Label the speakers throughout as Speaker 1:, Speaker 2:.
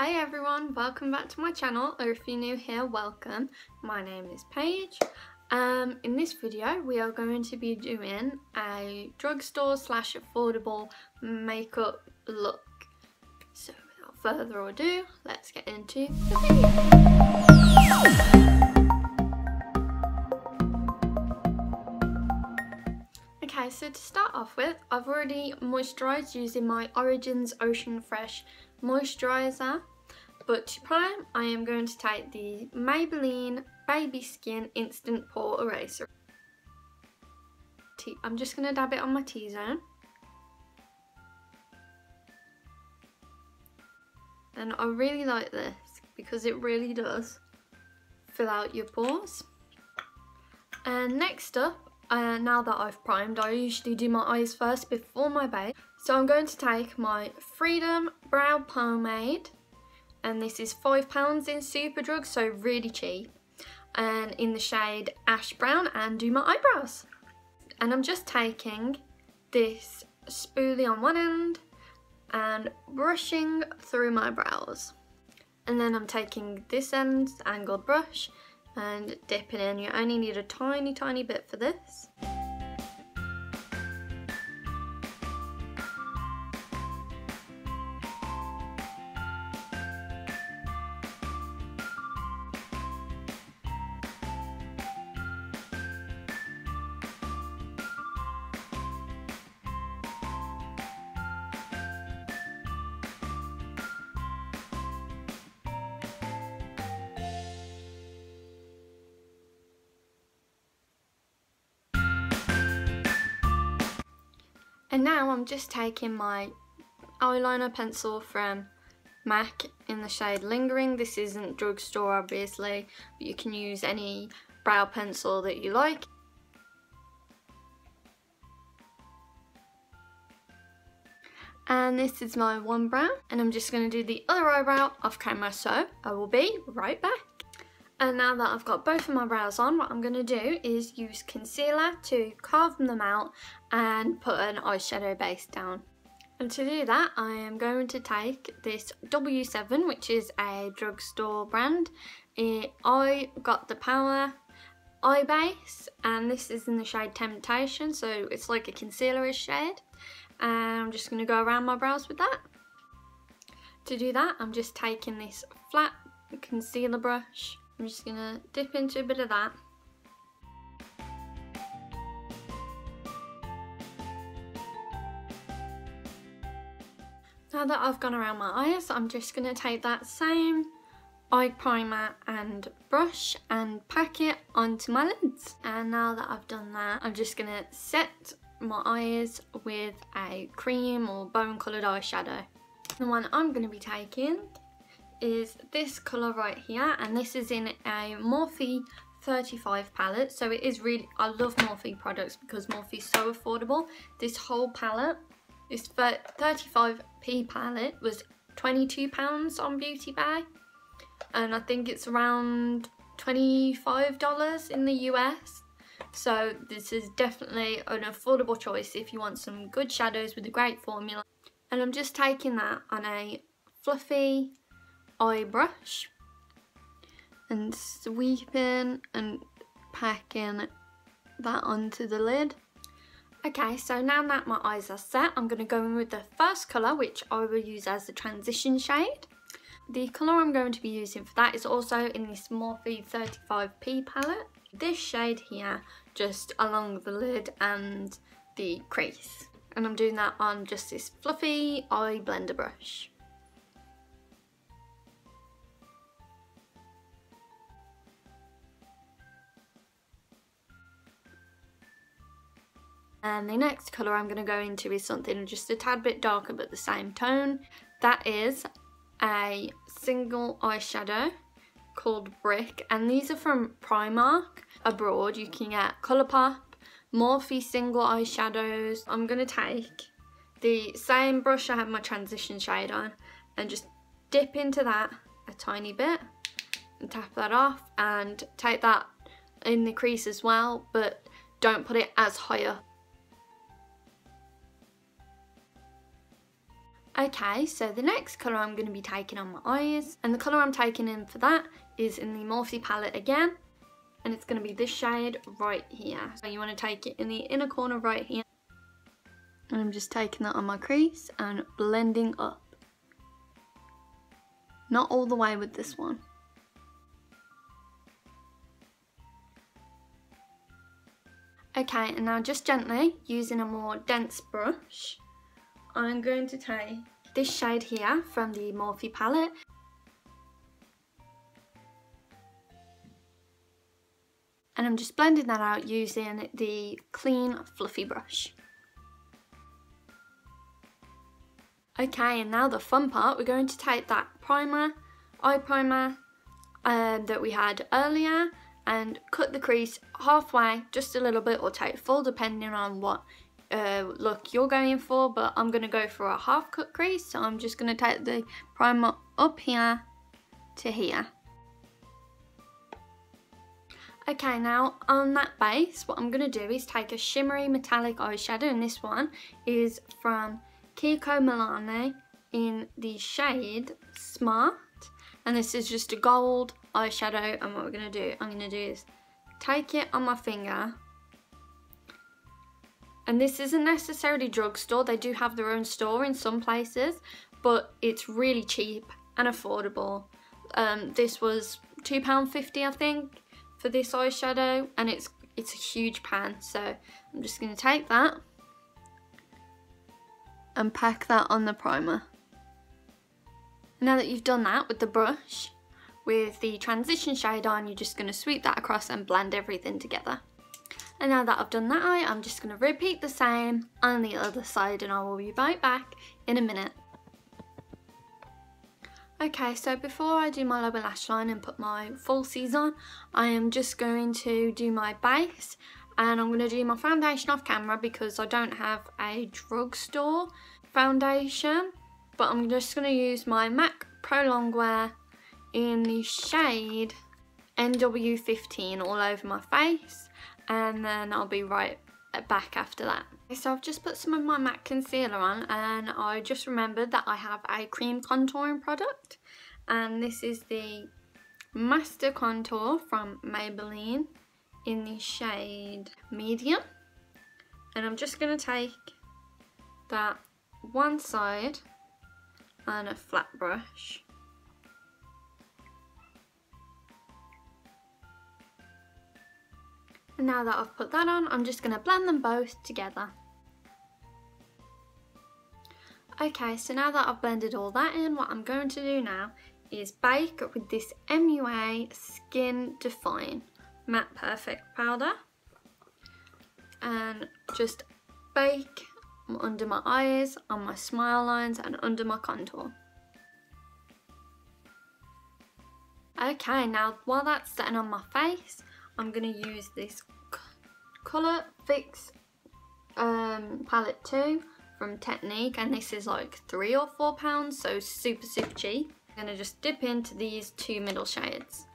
Speaker 1: Hi everyone, welcome back to my channel, or if you're new here, welcome. My name is Paige. In this video we are going to be doing a drugstore / affordable makeup look. So without further ado, let's get into the video. Okay, so to start off with, I've already moisturised using my Origins Ocean Fresh moisturiser, but to prime I am going to take the Maybelline Baby Skin Instant Pore Eraser. I'm just going to dab it on my T-zone, and I really like this because it really does fill out your pores. And next up, now that I've primed, I usually do my eyes first before my base. So I'm going to take my Freedom Brow Pomade, and this is £5 in Superdrug, so really cheap, and in the shade Ash Brown, and do my eyebrows. And I'm just taking this spoolie on one end and brushing through my brows. And then I'm taking this end, angled brush, and dipping in. You only need a tiny bit for this. And now I'm just taking my eyeliner pencil from MAC in the shade Lingering. This isn't Drugstore obviously, but you can use any brow pencil that you like. And this is my one brow, and I'm just going to do the other eyebrow off camera, so I will be right back. And now that I've got both of my brows on, what I'm going to do is use concealer to carve them out and put an eyeshadow base down. And to do that, I am going to take this W7, which is a drugstore brand. I got the Power Eye Base, and this is in the shade Temptation, so it's like a concealer-ish shade. And I'm just going to go around my brows with that. To do that, I'm just taking this flat concealer brush. I'm just going to dip into a bit of that. Now that I've gone around my eyes, I'm just going to take that same eye primer and brush and pack it onto my lids. And now that I've done that, I'm just going to set my eyes with a cream or bone coloured eyeshadow. The one I'm going to be taking is this colour right here, and this is in a Morphe 35 palette. So it is really, I love Morphe products because Morphe is so affordable. This whole palette, this 35p palette, was £22 on Beauty Bay, and I think it's around $25 in the US. So this is definitely an affordable choice if you want some good shadows with a great formula. And I'm just taking that on a fluffy eye brush and sweeping and packing that onto the lid. Okay, so now that my eyes are set, I'm going to go in with the first colour, which I will use as the transition shade. The colour I'm going to be using for that is also in this Morphe 35p palette. This shade here, just along the lid and the crease. And I'm doing that on just this fluffy eye blender brush. And the next colour I'm going to go into is something just a tad bit darker but the same tone. That is a single eyeshadow called Brick, and these are from Primark. Abroad you can get Colourpop, Morphe single eyeshadows. I'm going to take the same brush I have my transition shade on and just dip into that a tiny bit and tap that off, and take that in the crease as well, but don't put it as high up. Okay, so the next colour I'm going to be taking on my eyes, and the colour I'm taking in for that is in the Morphe palette again, and it's going to be this shade right here. So you want to take it in the inner corner right here, and I'm just taking that on my crease and blending up. Not all the way with this one. Okay, and now just gently, using a more dense brush, I'm going to take this shade here from the Morphe palette. And I'm just blending that out using the clean, fluffy brush. Okay, and now the fun part, we're going to take that eye primer that we had earlier, and cut the crease halfway, just a little bit, or take full depending on what look you're going for, but I'm going to go for a half cut crease, so I'm just going to take the primer up here to here. Okay, now on that base, what I'm going to do is take a shimmery metallic eyeshadow, and this one is from Kiko Milani in the shade Smart, and this is just a gold eyeshadow. And what I'm going to do is take it on my finger, and this isn't necessarily Drugstore, they do have their own store in some places, but it's really cheap and affordable. This was £2.50 I think for this eyeshadow, and it's a huge pan, so I'm just going to take that and pack that on the primer. Now that you've done that with the brush, with the transition shade on, you're just going to sweep that across and blend everything together. And now that I've done that eye, I'm just going to repeat the same on the other side, and I will be right back in a minute. Okay, so before I do my lower lash line and put my falsies on, I am just going to do my base, and I'm going to do my foundation off camera because I don't have a Drugstore foundation, but I'm just going to use my MAC Pro Longwear in the shade NW15 all over my face, and then I'll be right back after that. So I've just put some of my MAC concealer on, and I just remembered that I have a cream contouring product, and this is the Master Contour from Maybelline in the shade Medium, and I'm just going to take that one side on a flat brush and now that I've put that on, I'm just going to blend them both together. Okay, so now that I've blended all that in, what I'm going to do now is bake with this E-MUA Skin Define Matte Perfect powder, and just bake under my eyes, on my smile lines, and under my contour. Okay, now while that's setting on my face, I'm going to use this Colour Fix palette 2 from Technique, and this is like £3 or £4, so super cheap. I'm going to just dip into these two middle shades.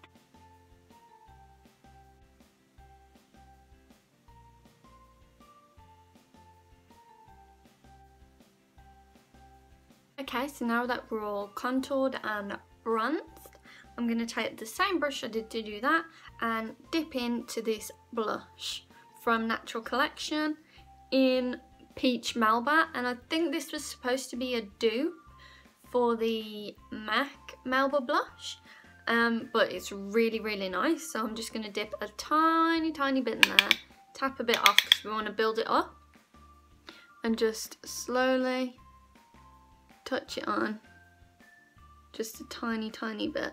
Speaker 1: Okay, so now that we're all contoured and bronzed, I'm going to take the same brush I did to do that and dip into this blush from Natural Collection in Peach Melba, and I think this was supposed to be a dupe for the MAC Melba blush, but it's really nice, so I'm just going to dip a tiny bit in there, tap a bit off because we want to build it up, and just slowly touch it on, just a tiny bit.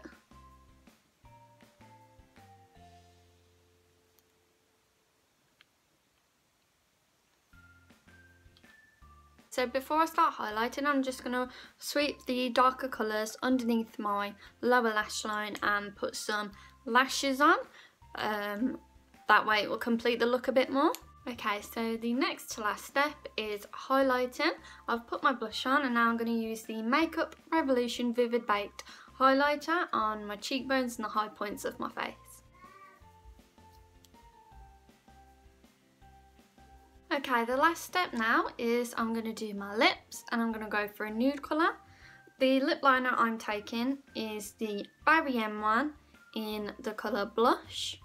Speaker 1: So before I start highlighting, I'm just going to sweep the darker colours underneath my lower lash line and put some lashes on. That way it will complete the look a bit more. Okay, so the next to last step is highlighting. I've put my blush on, and now I'm going to use the Makeup Revolution Vivid Baked highlighter on my cheekbones and the high points of my face. Okay, the last step now is I'm going to do my lips, and I'm going to go for a nude colour. The lip liner I'm taking is the Barry M1 in the colour Blush.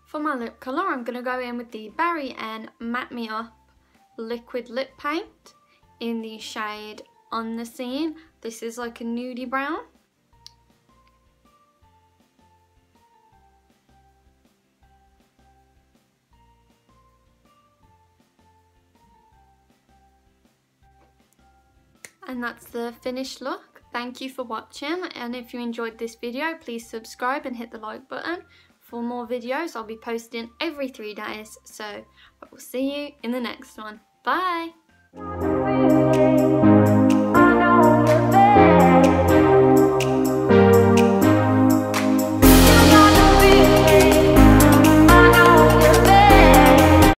Speaker 1: For my lip colour, I'm going to go in with the Barry N Matte Me Up liquid lip paint in the shade On The Scene. This is like a nudie brown. And that's the finished look. Thank you for watching, and if you enjoyed this video, please subscribe and hit the like button. For more videos, I'll be posting every 3 days, so I will see you in the next one. Bye!